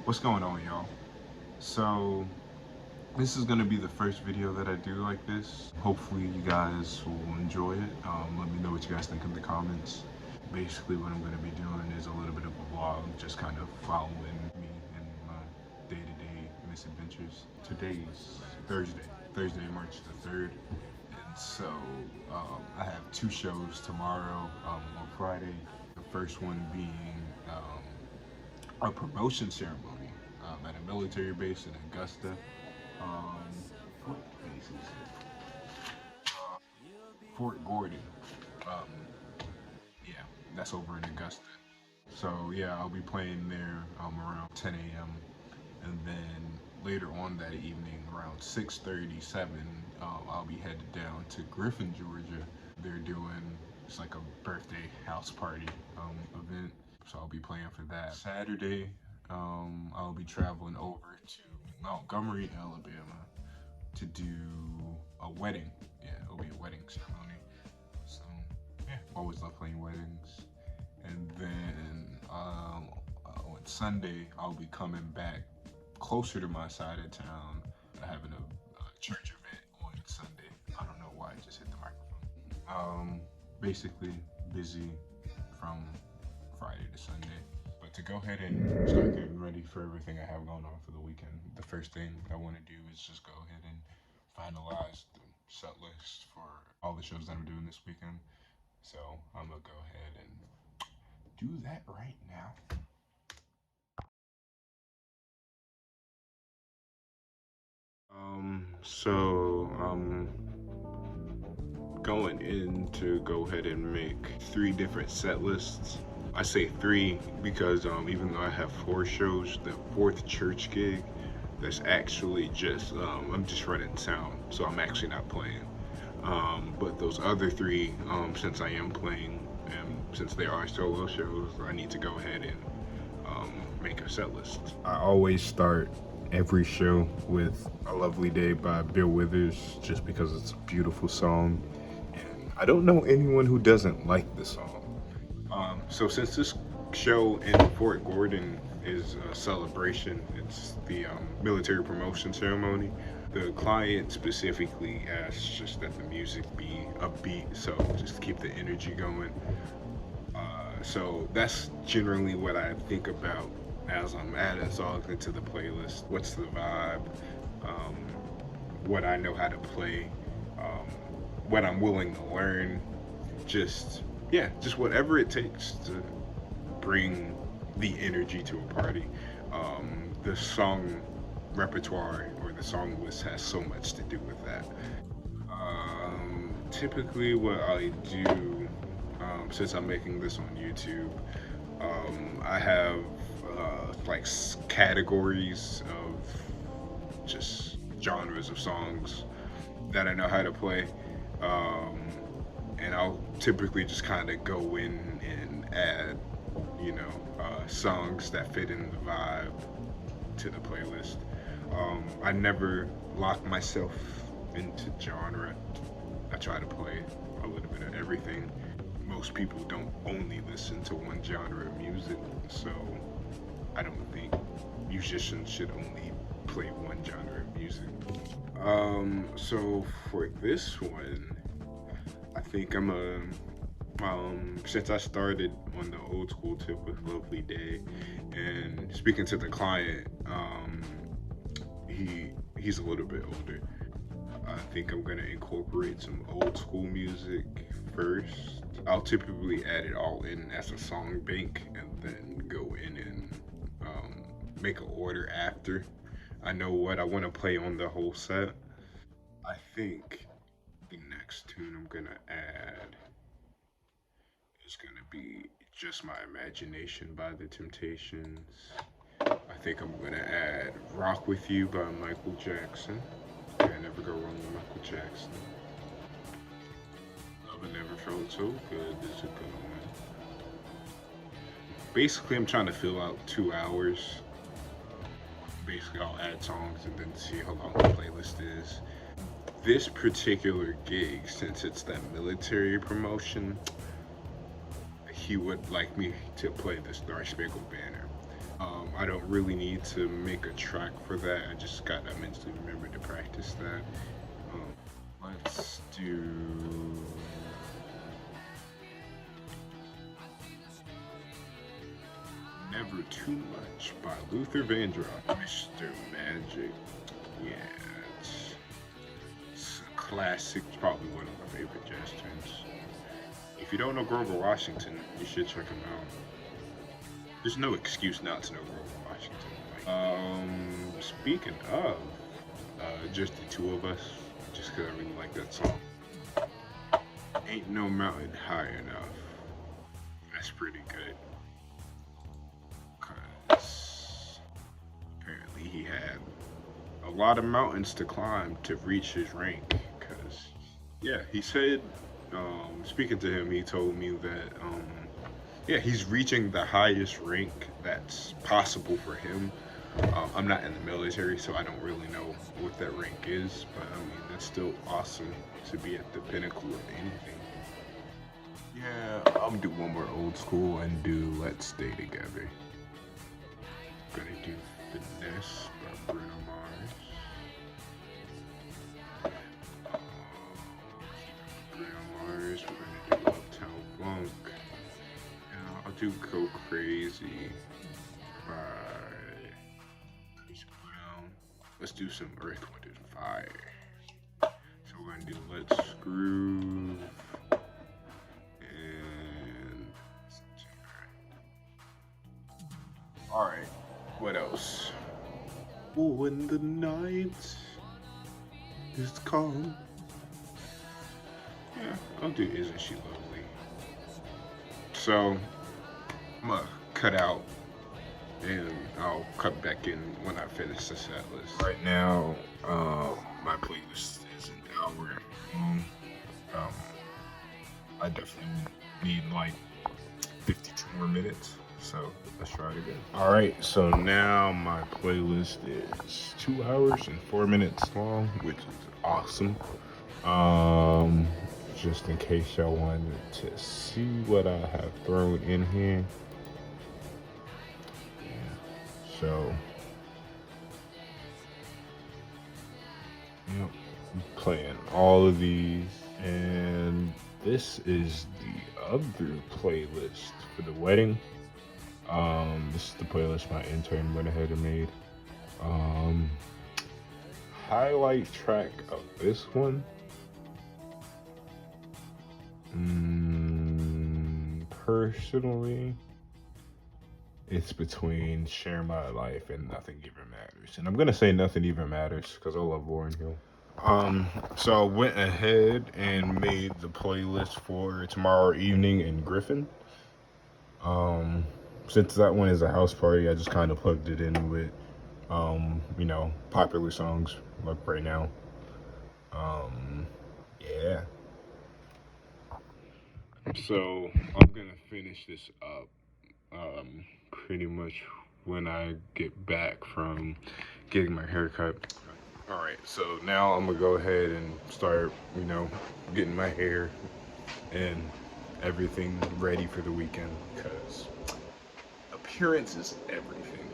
What's going on, y'all? So, this is gonna be the first video that I do like this. Hopefully, you guys will enjoy it. Let me know what you guys think in the comments. Basically, what I'm gonna be doing is a little bit of a vlog, just kind of following me and my day-to-day misadventures. Today's Thursday, March the 3rd. And so, I have two shows tomorrow, on Friday. The first one being a promotion ceremony at a military base in Augusta. Um, what base is it? Fort Gordon. Um, yeah, that's over in Augusta. So yeah, I'll be playing there around 10 a.m. And then later on that evening, around 6:37, I'll be headed down to Griffin, Georgia. They're doing it's like a birthday house party event, so I'll be playing for that. Saturday, I'll be traveling over to Montgomery, Alabama, to do a wedding. Yeah, it'll be a wedding ceremony. So yeah, always love playing weddings. And then on Sunday, I'll be coming back closer to my side of town, having a church event on Sunday. I don't know why I just hit the microphone. Basically busy from Friday to Sunday. But to go ahead and start getting ready for everything I have going on for the weekend, the first thing I want to do is just go ahead and finalize the set list for all the shows that I'm doing this weekend. So I'm gonna go ahead and do that right now. So going in to go ahead and make three different set lists. I say three because even though I have four shows, the fourth church gig, that's actually just I'm just running sound, so I'm actually not playing. But those other three, since I am playing and since they are solo shows, I need to go ahead and make a set list. I always start every show with A Lovely Day by Bill Withers just because it's a beautiful song. And I don't know anyone who doesn't like the song. So since this show in Fort Gordon is a celebration, it's the military promotion ceremony. The client specifically asked just that the music be upbeat, so just keep the energy going. So that's generally what I think about as I'm adding songs into the playlist. What's the vibe? Um, what I know how to play? Um, what I'm willing to learn? Just yeah, just whatever it takes to bring the energy to a party. The song repertoire or the song list has so much to do with that. Typically, what I do, since I'm making this on YouTube, I have like categories of just genres of songs that I know how to play. Um, and I'll typically just kind of go in and add, songs that fit in the vibe to the playlist. I never lock myself into genre. I try to play a little bit of everything. Most people don't only listen to one genre of music, so I don't think musicians should only play one genre of music. So for this one, I think I'm a since I started on the old school tip with Lovely Day and speaking to the client, he's a little bit older. I think I'm gonna incorporate some old school music first. I'll typically add it all in as a song bank and then go in and make an order after I know what I want to play on the whole set. I think the next tune I'm gonna add is gonna be Just My Imagination by The Temptations. I think I'm gonna add Rock With You by Michael Jackson. I never go wrong with Michael Jackson. Love and Never Felt So Good is a good one. Basically, I'm trying to fill out 2 hours. Basically, I'll add songs and then see how long the playlist is. This particular gig, since it's that military promotion, he would like me to play the Star Spangled Banner. I don't really need to make a track for that. I just got to mentally remember to practice that. Let's do Never Too Much by Luther Vandross, Mr. Magic. Yeah, it's a classic, probably one of my favorite jazz tunes. If you don't know Grover Washington, you should check him out. There's no excuse not to know Grover Washington. Speaking of, just the two of us, just because I really like that song. Ain't No Mountain High Enough. That's pretty good. Because apparently he had a lot of mountains to climb to reach his rank. Because, yeah, he said, speaking to him, he told me that, yeah, he's reaching the highest rank that's possible for him. I'm not in the military, so I don't really know what that rank is, but I mean, that's still awesome to be at the pinnacle of anything. Yeah, I'm gonna do one more old school and do Let's Stay Together. Gonna do Finesse by Bruno Mars. Bruno Mars, we're gonna do Uptown Funk. I'll do Go Crazy by Chris Brown. Let's do some Earth, Wind, and Fire. So we're gonna do Let's Groove and alright, what else? Oh, when the night is calm. Yeah, I'll do Isn't She Lovely. So I'm gonna cut out and I'll cut back in when I finish the set list. Right now, my playlist is an hour long. I definitely need like 52 more minutes, so let's try it again. All right, so now my playlist is 2 hours and 4 minutes long, which is awesome. Just in case y'all wanted to see what I have thrown in here. So, yep, I'm playing all of these, and this is the other playlist for the wedding. This is the playlist my intern went ahead and made. Highlight track of this one. Personally, it's between Share My Life and Nothing Even Matters. And I'm gonna say Nothing Even Matters because I love Lauryn Hill. So I went ahead and made the playlist for tomorrow evening in Griffin. Since that one is a house party, I just kind of plugged it in with, you know, popular songs like right now. Yeah. So I'm gonna finish this up pretty much when I get back from getting my hair cut. All right, so now I'm gonna go ahead and start, you know, getting my hair and everything ready for the weekend because appearance is everything.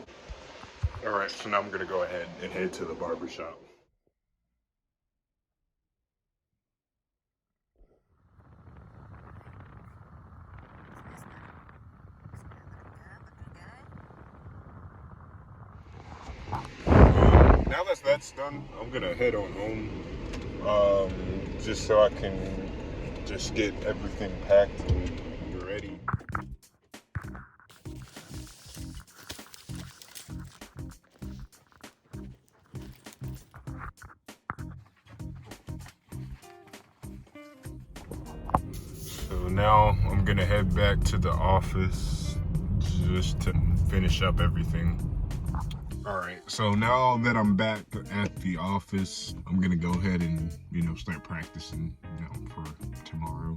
All right, so now I'm gonna go ahead and head to the barber shop. Now that that's done, I'm gonna head on home, just so I can just get everything packed and ready. So now I'm gonna head back to the office just to finish up everything. All right, so now that I'm back at the office, I'm gonna go ahead and, you know, start practicing, you know, for tomorrow.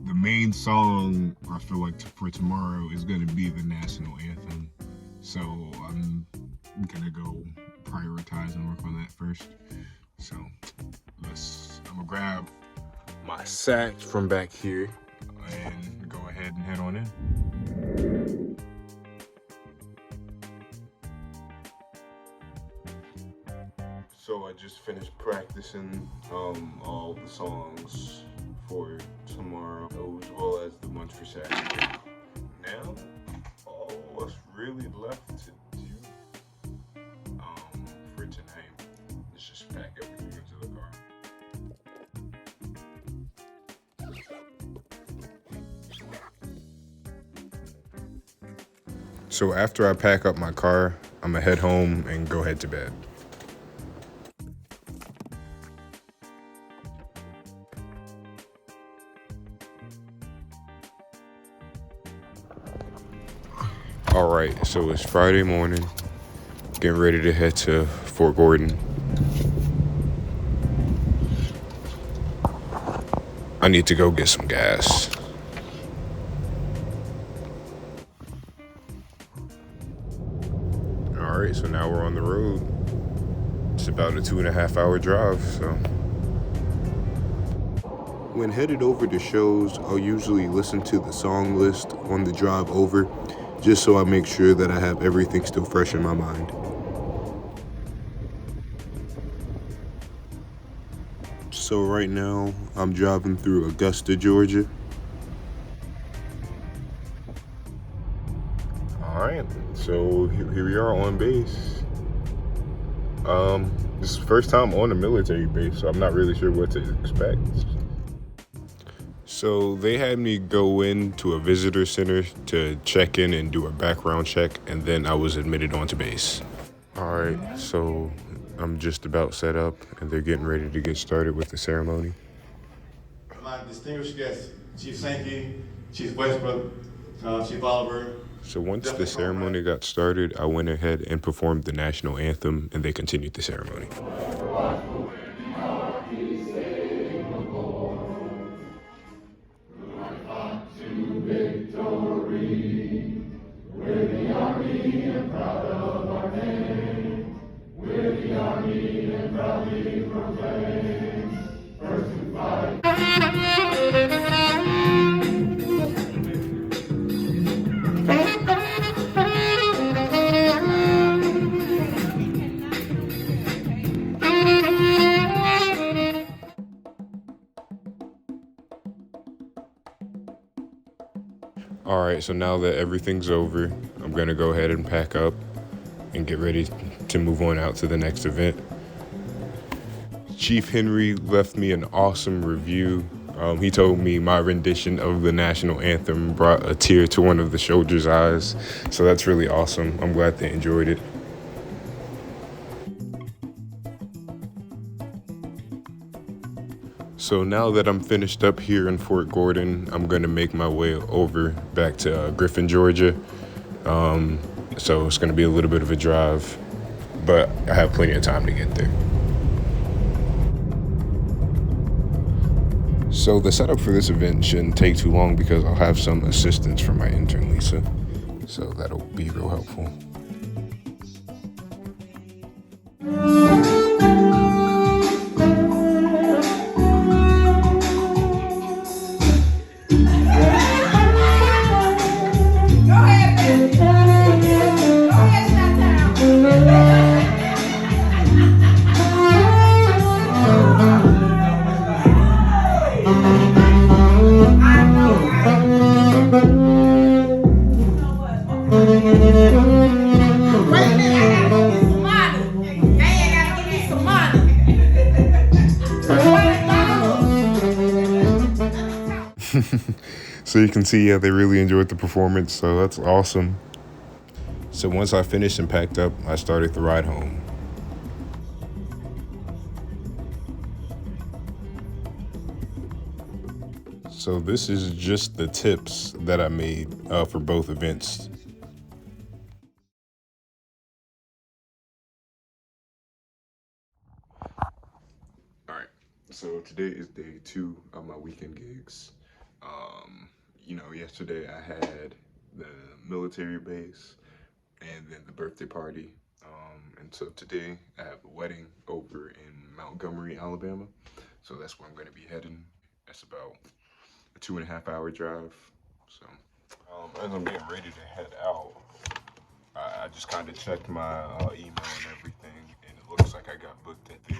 The main song I feel like for tomorrow is gonna be the national anthem. So I'm gonna go prioritize and work on that first. So I'm gonna grab my sack from back here and go ahead and head on in. So I just finished practicing all the songs for tomorrow, as well as the ones for Saturday. Now, all what's really left to do for tonight is just pack everything into the car. So after I pack up my car, I'm gonna head home and go head to bed. All right, so it's Friday morning, getting ready to head to Fort Gordon. I need to go get some gas. All right, so now we're on the road. It's about a 2.5 hour drive, so. When headed over to shows, I'll usually listen to the song list on the drive over, just so I make sure that I have everything still fresh in my mind. So right now, I'm driving through Augusta, Georgia. All right, so here we are on base. This is the first time on a military base, so I'm not really sure what to expect. So they had me go into a visitor center to check in and do a background check, and then I was admitted onto base. All right, so I'm just about set up, and they're getting ready to get started with the ceremony. My distinguished guests, Chief Sankey, Chief Westbrook, Chief Oliver. So once the ceremony got started, I went ahead and performed the national anthem, and they continued the ceremony. All right, so now that everything's over, I'm gonna go ahead and pack up and get ready to move on out to the next event. Chief Henry left me an awesome review. He told me my rendition of the national anthem brought a tear to one of the soldiers' eyes. So that's really awesome. I'm glad they enjoyed it. So now that I'm finished up here in Fort Gordon, I'm gonna make my way over back to Griffin, Georgia. So it's gonna be a little bit of a drive, but I have plenty of time to get there. So the setup for this event shouldn't take too long because I'll have some assistance from my intern, Lisa. So that'll be real helpful. So you can see, yeah, they really enjoyed the performance, so that's awesome. So once I finished and packed up, I started the ride home. So this is just the tips that I made for both events. All right, so today is day 2 of my weekend gigs. Yesterday I had the military base and then the birthday party. And so today I have a wedding over in Montgomery, Alabama. So that's where I'm going to be heading. That's about a 2.5 hour drive. So as I'm getting ready to head out, I just kind of checked my email and everything, and it looks like like I got booked at the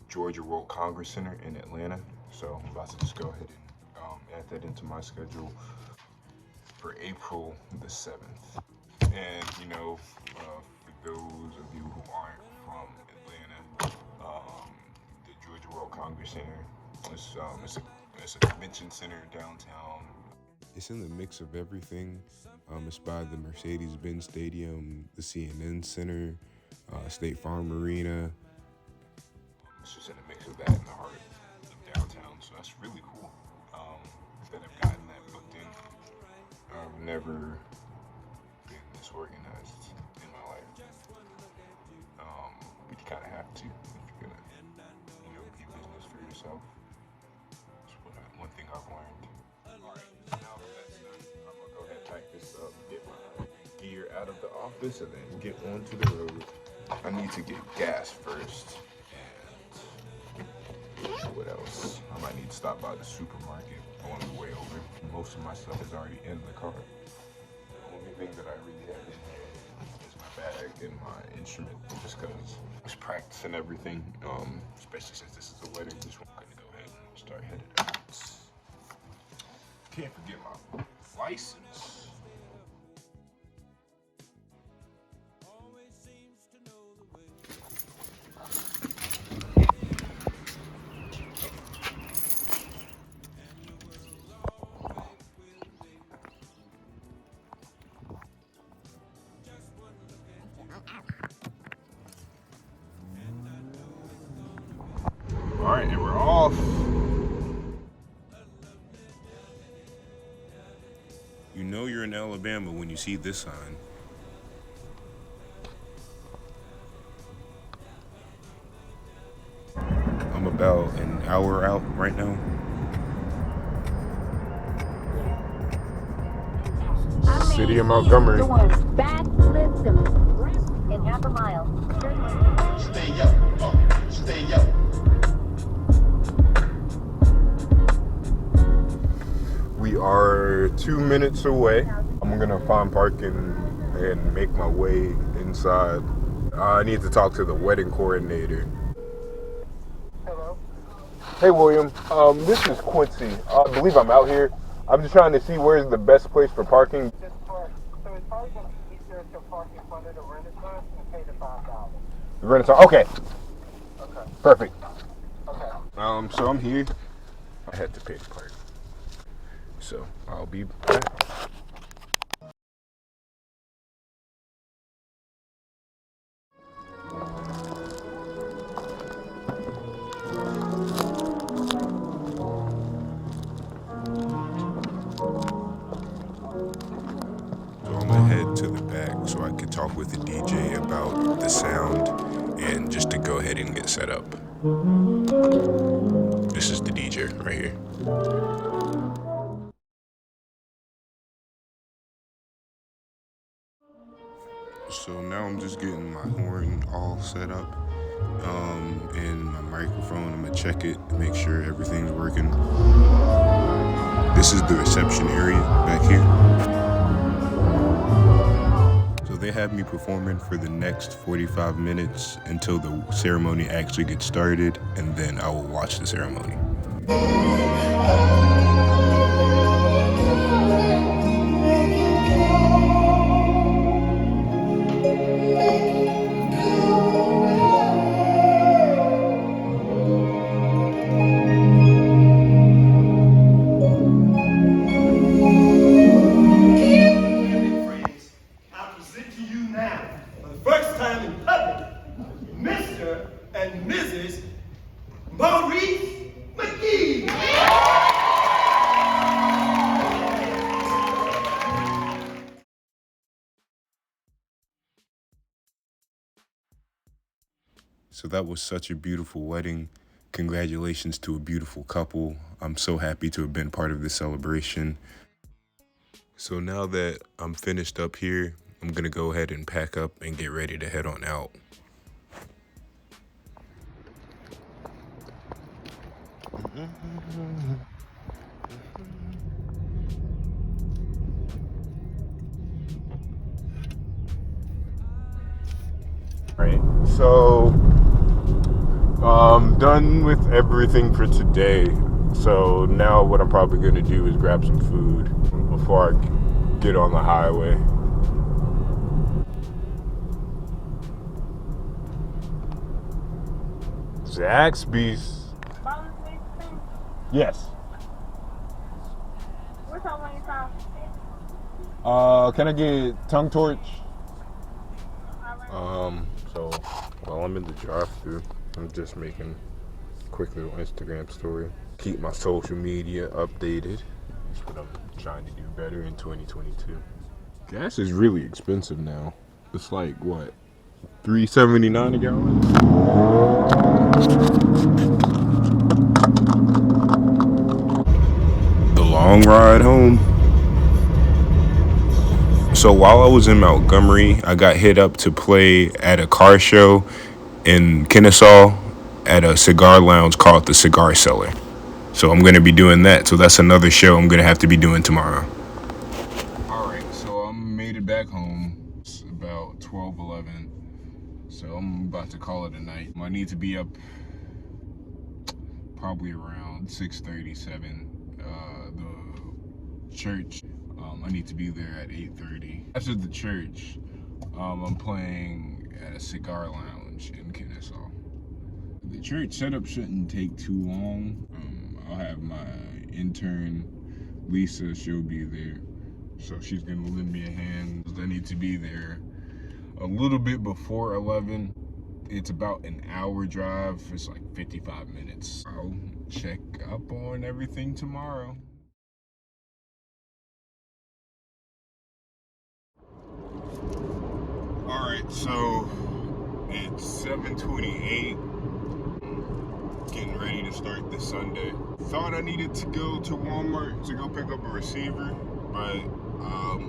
Georgia World Congress Center in Atlanta. So I'm about to just go ahead and add that into my schedule for April the 7th. And you know, for those of you who aren't from Atlanta, the Georgia World Congress Center, it's a convention center downtown. It's in the mix of everything. It's by the Mercedes-Benz Stadium, the CNN Center, State Farm Arena. It's just in the mix of that in the heart of downtown. So that's really cool that I've gotten that booked in. I've never been this organized in my life. But you kind of have to if you're gonna, be business for yourself. That's one thing I've learned. All right, now that that's done, I'm gonna go ahead and pack this up, get my gear out of the office, and then get onto the road. I need to get gas first, and what else? I might need to stop by the supermarket on the way over. Most of my stuff is already in the car. The only thing that I really have in here is my bag and my instrument, just because I was practicing everything, especially since this is a wedding. Just want to go ahead and start headed out. Can't forget my license. All right, and we're off. You know you're in Alabama when you see this sign. I'm about an hour out right now. City of Montgomery. Backflips in half a mile. Stay up, stay up. We are 2 minutes away. I'm gonna find parking and make my way inside. I need to talk to the wedding coordinator. Hello? Hey William, this is Quincy. I believe I'm out here. I'm just trying to see where's the best place for parking. Just park. So it's probably going to be easier to park in front of the Renaissance and pay the $5. The Renaissance. Okay. Okay. Perfect. Okay. So I'm here. I had to pay the park. So I'll be back. Head to the back so I could talk with the DJ about the sound and just to go ahead and get set up. This is the DJ right here. So now I'm just getting my horn all set up and my microphone. I'm gonna check it to make sure everything's working. This is the reception area back here. So they have me performing for the next 45 minutes until the ceremony actually gets started, and then I will watch the ceremony. So that was such a beautiful wedding. Congratulations to a beautiful couple. I'm so happy to have been part of this celebration. So now that I'm finished up here, I'm gonna go ahead and pack up and get ready to head on out. Right, so Done with everything for today. So now what I'm probably gonna do is grab some food before I get on the highway. Zaxby's. Yes. What's up, man? Can I get tongue torch? So while I'm in the drive-thru, I'm just making a quick little Instagram story. Keep my social media updated. That's what I'm trying to do better in 2022. Gas is really expensive now. It's like what, $3.79 a gallon? The long ride home. So while I was in Montgomery, I got hit up to play at a car show in Kennesaw at a cigar lounge called the Cigar Cellar. So I'm going to be doing that. So that's another show I'm going to have to be doing tomorrow. All right, so I made it back home. It's about 12:11. So I'm about to call it a night. I need to be up probably around 6:37. The church, I need to be there at 8:30. After the church, I'm playing at a cigar lounge in Kennesaw. The church setup shouldn't take too long. I'll have my intern, Lisa, she'll be there. So she's gonna lend me a hand. I need to be there a little bit before 11. It's about an hour drive. It's like 55 minutes. I'll check up on everything tomorrow. All right, so it's 7:28. Getting ready to start this Sunday. Thought I needed to go to Walmart to go pick up a receiver, but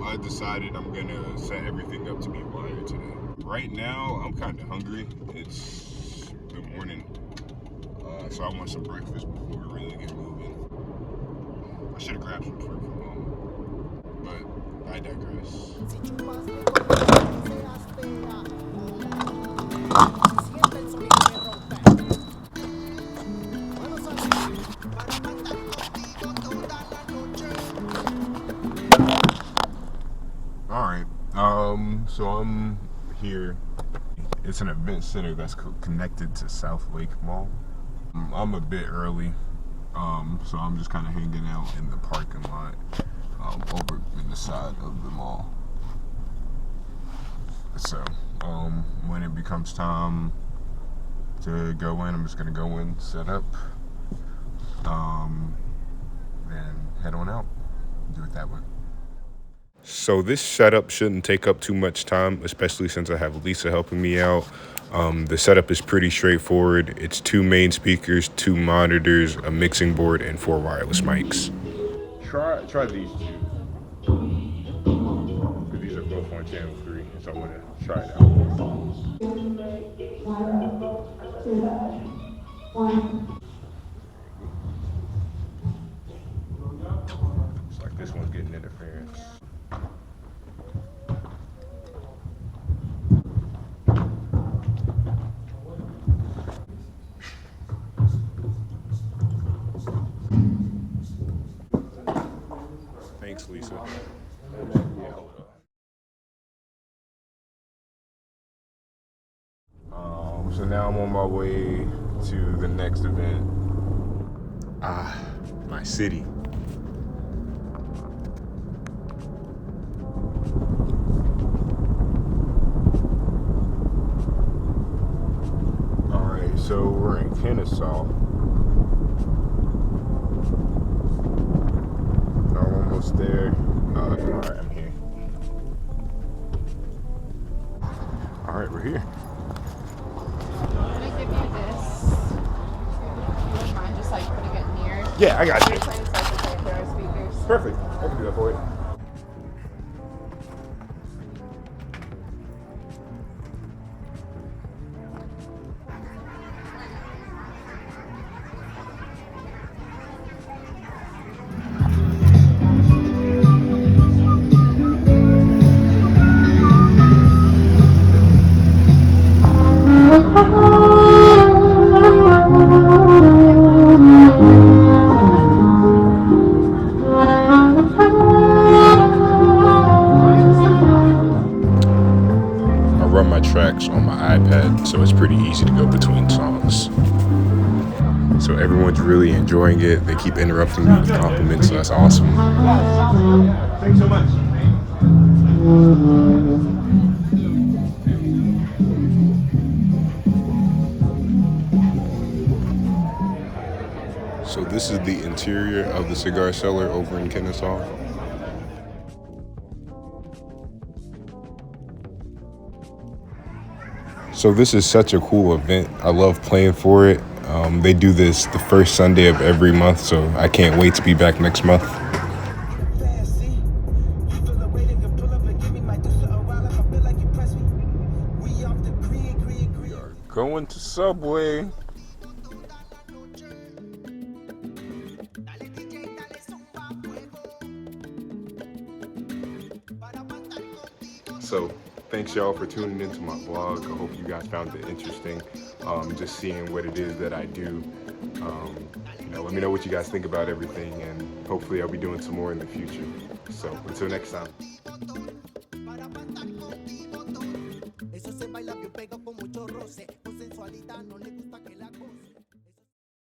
I decided I'm gonna set everything up to be wired today. Right now, I'm kind of hungry. It's the morning, so I want some breakfast before we really get moving. I should have grabbed some fruit from home, but I digress. So I'm here. It's an event center that's connected to South Lake Mall. I'm a bit early, so I'm just kind of hanging out in the parking lot over in the side of the mall. So when it becomes time to go in, I'm just gonna go in, set up, then head on out, do it that way. So this setup shouldn't take up too much time, especially since I have Lisa helping me out. The setup is pretty straightforward. It's 2 main speakers, 2 monitors, a mixing board, and 4 wireless mics. Try these 2. Because these are both on channel 3, so I'm gonna try it out. It's like this one's getting interference. Thanks, Lisa. Yeah, hold on. So now I'm on my way to the next event. My city. All right, so we're in Kennesaw. Almost there. All right, I'm here. All right, we're here. I'm gonna give you this. If you wouldn't mind just like putting it near. Yeah, I got you. Playing like the our speakers. Perfect. I can do that for you. tracks on my iPad, so it's pretty easy to go between songs. So everyone's really enjoying it. They keep interrupting me with compliments, so that's awesome. Thanks so much. So this is the interior of the cigar cellar over in Kennesaw. So this is such a cool event. I love playing for it. They do this the first Sunday of every month, so I can't wait to be back next month. We are going to Subway. So thanks y'all for tuning into my vlog. I hope you guys found it interesting, just seeing what it is that I do. Let me know what you guys think about everything, and hopefully I'll be doing some more in the future. So until next time.